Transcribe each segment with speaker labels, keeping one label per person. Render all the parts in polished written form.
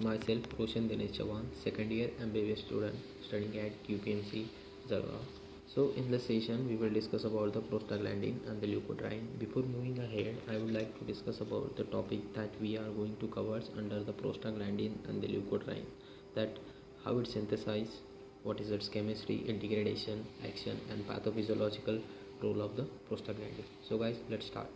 Speaker 1: Myself, Roshan Dinesh Chavan, second year MBBS student studying at QPMC, Jalgaon. So, in this session, we will discuss about the prostaglandin and the leukotriene. Before moving ahead, I would like to discuss about the topic that we are going to cover under the prostaglandin and the leukotriene. That how it's synthesized, what is its chemistry, degradation, action, and pathophysiological role of the prostaglandin. So, guys, let's start.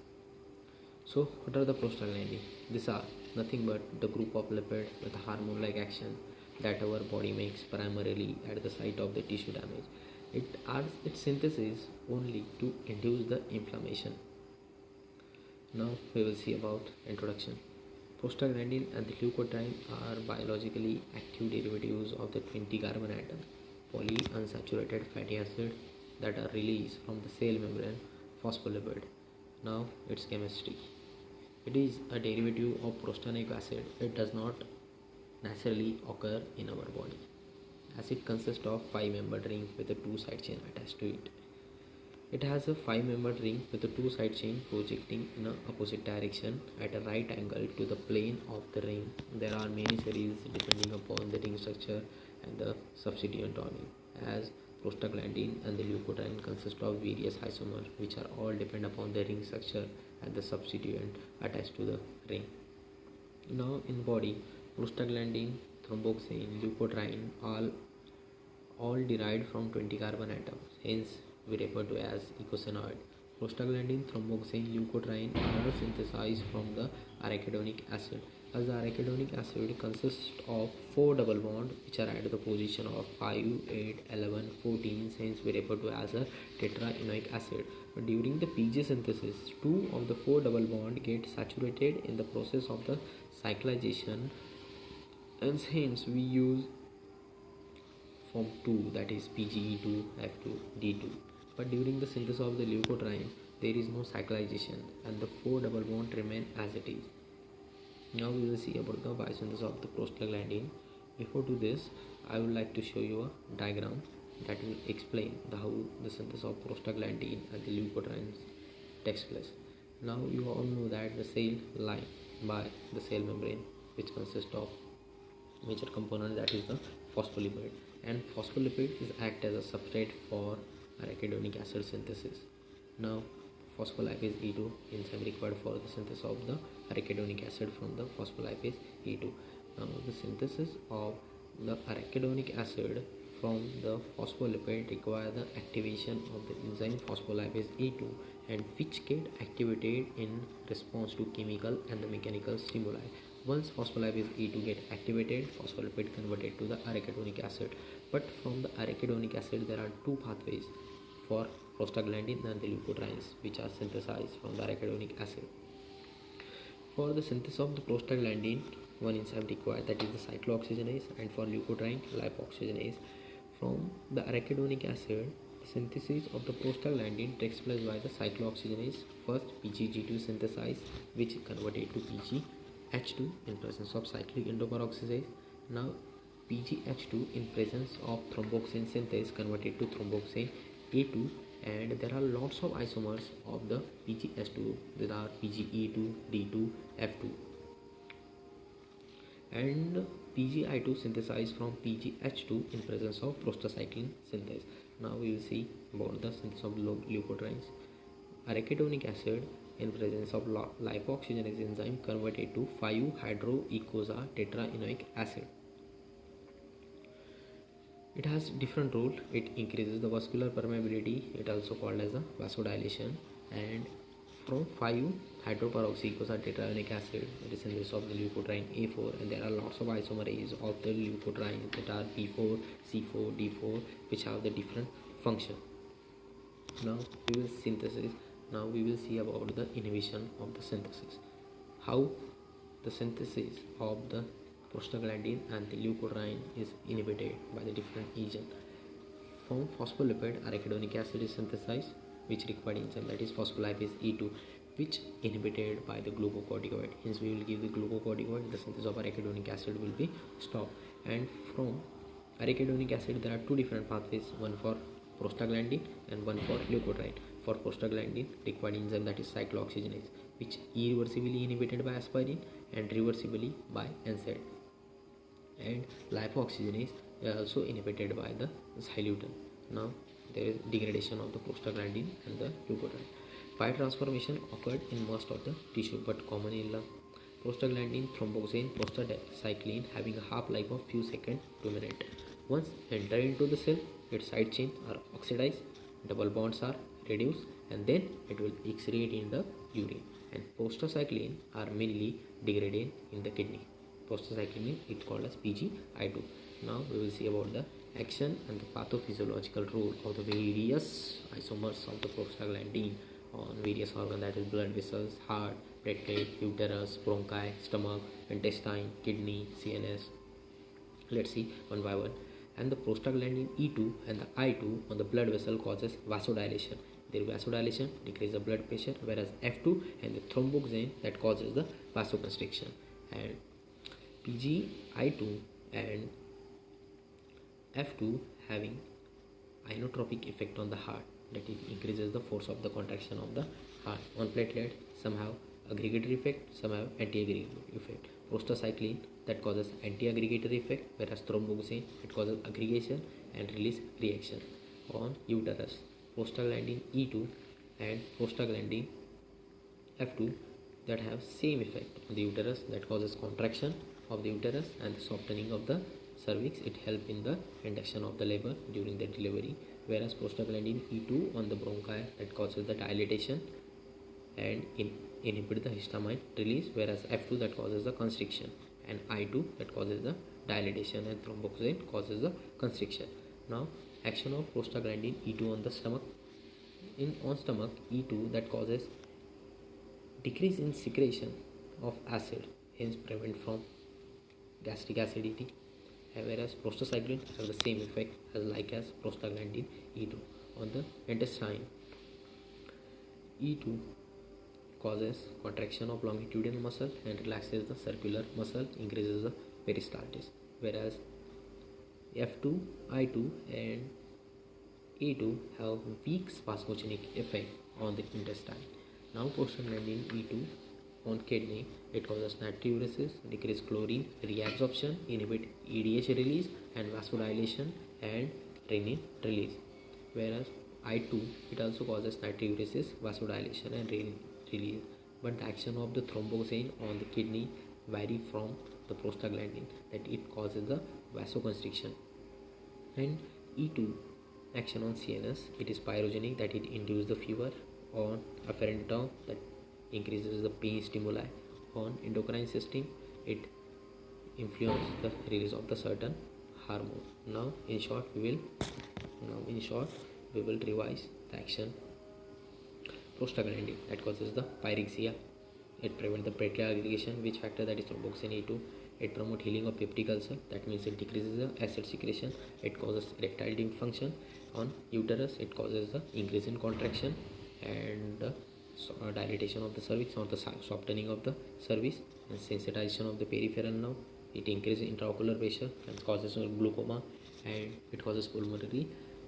Speaker 1: So, what are the prostaglandin? These are nothing but the group of lipid with a hormone-like action that our body makes primarily at the site of the tissue damage. It adds its synthesis only to induce the inflammation. Now we will see about introduction. Prostaglandin and the leukotriene are biologically active derivatives of the 20 carbon atom polyunsaturated fatty acid that are released from the cell membrane phospholipid. Now its chemistry. It is a derivative of prostanoic acid. It does not naturally occur in our body, as it consists of 5-membered ring with a 2 side chain attached to it. It has a 5-membered ring with a 2 side chain projecting in an opposite direction at a right angle to the plane of the ring. There are many series depending upon the ring structure and the substituent on it, as prostaglandin and the leukotriene consist of various isomers which are all depend upon the ring structure and the substituent attached to the ring. Now in body, prostaglandin, thromboxane, leukotriene all derived from 20 carbon atoms. Hence we refer to as eicosanoid. Prostaglandin, thromboxane, leukotriene are synthesized from the arachidonic acid, as the arachidonic acid consists of 4 double bonds which are at the position of 5, 8, 11, 14. Hence we refer to as a tetraenoic acid. But during the PG synthesis, 2 of the 4 double bonds get saturated in the process of the cyclization, and hence we use form 2, that is PGE2, F2, D2. But during the synthesis of the leukotriene, there is no cyclization and the 4 double bonds remain as it is. Now we will see about the biosynthesis of the prostaglandin. Before to this, I would like to show you a diagram that will explain how the synthesis of prostaglandin and the leukotriene takes place. Now you all know that the cell lined by the cell membrane, which consists of major component, that is the phospholipid, and phospholipid is act as a substrate for arachidonic acid synthesis. Now phospholipase E2 enzyme required for the synthesis of the arachidonic acid from the phospholipase E2. Now the synthesis of the arachidonic acid from the phospholipid require the activation of the enzyme phospholipase E2, and which get activated in response to chemical and the mechanical stimuli. Once phospholipase E2 get activated, phospholipid converted to the arachidonic acid. But from the arachidonic acid, there are 2 pathways for prostaglandin and the leukotrienes which are synthesized from the arachidonic acid. For the synthesis of the prostaglandin, one enzyme required, that is the cyclooxygenase, and for leukotriene, lipoxygenase. From the arachidonic acid, the synthesis of the prostaglandin takes place by the cyclooxygenase. First, PGG2 synthesized, which converted to PGH2 in presence of cyclic endoperoxidase. Now PGH2 in presence of thromboxane synthase converted to thromboxane A2, and there are lots of isomers of the PGH2. There are PGE2, D2, F2, and PGI2 synthesized from PGH2 in presence of prostacyclin synthase. Now we will see about the synthesis of leukotrienes. Arachidonic acid in presence of lipoxygenase enzyme converted to 5-hydroecosa tetraenoic acid. It has different role. It increases the vascular permeability. It also called as a vasodilation. And from 5-hydroperoxycosa tetraenoic acid, it is synthesis of the leukotriene A4, and there are lots of isomerase of the leukotriene that are B4, C4, D4, which have the different function. Now we will see about the inhibition of the synthesis. How the synthesis of the prostaglandin and the leukotriene is inhibited by the different agent. From phospholipid, arachidonic acid is synthesized, which required enzyme, that is phospholipase E2, which inhibited by the glucocorticoid. Hence we will give the glucocorticoid, the synthesis of arachidonic acid will be stopped. And from arachidonic acid, there are 2 different pathways, one for prostaglandin and one for leukotriene. For prostaglandin, required enzyme, that is cyclooxygenase, which irreversibly inhibited by aspirin and reversibly by NSAID. and lipoxygenase also inhibited by the xylitol. Now there is degradation of the prostaglandin and the leukotriene. Pi transformation occurred in most of the tissue but common in lung. Prostaglandin, thromboxane, prostacyclin having a half-life of few seconds to minute. Once enter into the cell, its side chains are oxidized, double bonds are reduced, and then it will excrete in the urine. And prostacyclin are mainly degraded in the kidney. Prostacyclin is called as PGI2. Now we will see about the action and the pathophysiological role of the various isomers of the prostaglandin on various organs, that is blood vessels, heart, platelet, uterus, bronchi, stomach, intestine, kidney, CNS. Let's see one by one. And the prostaglandin E2 and the I2 on the blood vessel causes vasodilation. Their vasodilation decreases the blood pressure, whereas F2 and the thromboxane that causes the vasoconstriction. And PGI2 and F2 having inotropic effect on the heart, that it increases the force of the contraction of the heart. On platelet, some have aggregatory effect, some have anti-aggregatory effect. Prostacyclin that causes anti-aggregatory effect, whereas thromboxane it causes aggregation and release reaction. On uterus, prostaglandin E2 and prostaglandin F2 that have same effect on the uterus, that causes contraction of the uterus and softening of the cervix. It helps in the induction of the labor during the delivery, whereas prostaglandin E2 on the bronchi that causes the dilatation and inhibit the histamine release, whereas F2 that causes the constriction, and I2 that causes the dilatation, and thromboxane causes the constriction. Now action of prostaglandin E2 on the stomach. On stomach, E2 that causes decrease in secretion of acid, hence prevent from gastric acidity, whereas prostacyclin has the same effect as prostaglandin E2. On the intestine, E2 causes contraction of longitudinal muscle and relaxes the circular muscle, increases the peristaltis, whereas F2, I2 and E2 have weak spasmogenic effect on the intestine. Now prostaglandin E2 on kidney, it causes natriuresis, decrease chlorine reabsorption, inhibit EDH release and vasodilation and renin release, whereas I2 it also causes natriuresis, vasodilation and renin release. But the action of the thromboxane on the kidney vary from the prostaglandin, that it causes the vasoconstriction. And E2 action on CNS, it is pyrogenic, that it induces the fever. On afferent tau, that increases the pain stimuli. On endocrine system, it influences the release of the certain hormone. Now in short we will revise the action. Prostaglandin that causes the pyrexia, it prevents the platelet aggregation, which factor, that is thromboxane E2. It promotes healing of peptic ulcer, that means it decreases the acid secretion. It causes erectile dysfunction. On uterus, it causes the increase in contraction and dilatation of the cervix, or the softening of the cervix, and sensitization of the peripheral nerve. It increases intraocular pressure and causes glaucoma, and it causes pulmonary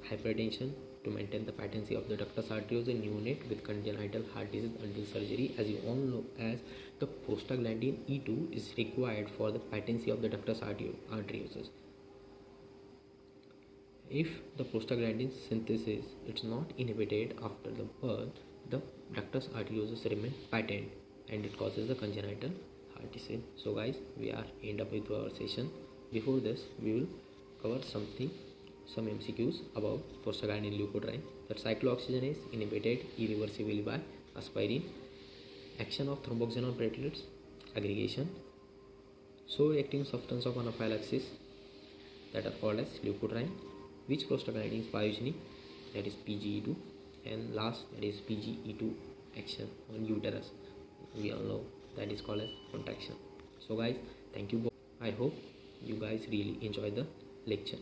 Speaker 1: hypertension. To maintain the patency of the ductus arteriosus in neonate with congenital heart disease until surgery, as you all know, as the prostaglandin E2 is required for the patency of the ductus arteriosus. If the prostaglandin synthesis it's not inhibited after the birth, the ductus arteriosus remain patent and it causes the congenital heart disease. So guys, we are end up with our session. Before this, we will cover some MCQs about prostaglandin and leukotriene. That cyclooxygenase inhibited irreversibly by aspirin. Action of thromboxane on platelets, aggregation. So acting substance of anaphylaxis that are called as leukotriene. Which prostaglandin is pyogenic, that is PGE2, and last, that is PGE2 action on uterus, we all know, that is called as contraction. So guys, thank you both. I hope you guys really enjoy the lecture.